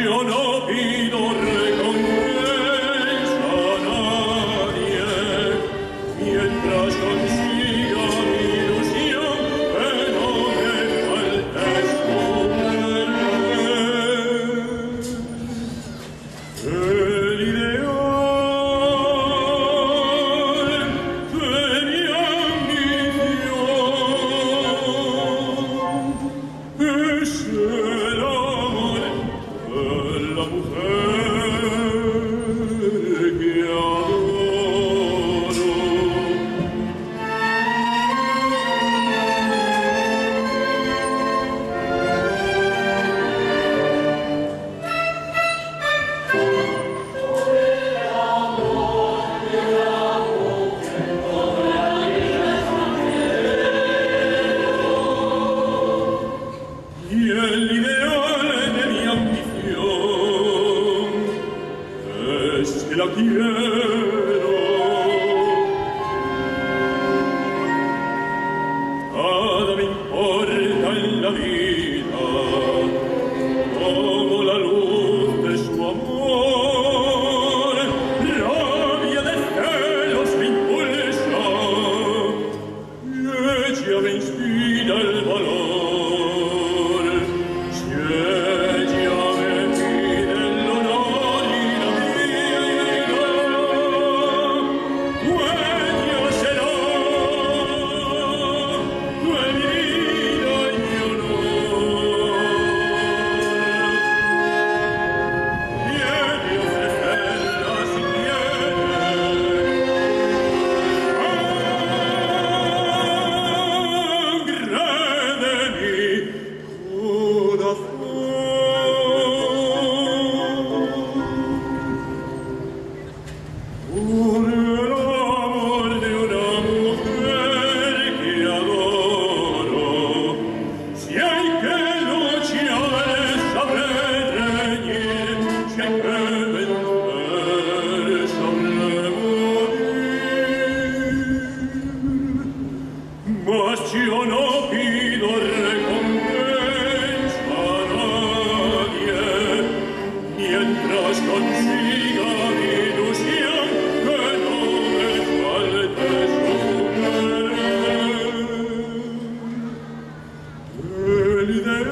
yo no pido recompensa a nadie, mientras consiga mi ilusión, que no me falte su querer. El ideal de mi ambición es el amor de la mujer que adoro. Y el ideal de mi ambición es que la quiero. Nada me importa en la vida como la luz de su amor. Rabia de celos me impulsa y ella me inspira el valor. Si ella me pide el honor y la vida, dueña será de mi vida y mi honor. Y he de ofrecerla si quiere sangre de mi corazón. Por el amor de una mujer que adoro, si hay que luchar, sabré reñir, si hay que vencer, sabré morir. Mas yo no pido recompensa a nadie, mientras consiga mi ilusión, que no me falte su querer. El ideal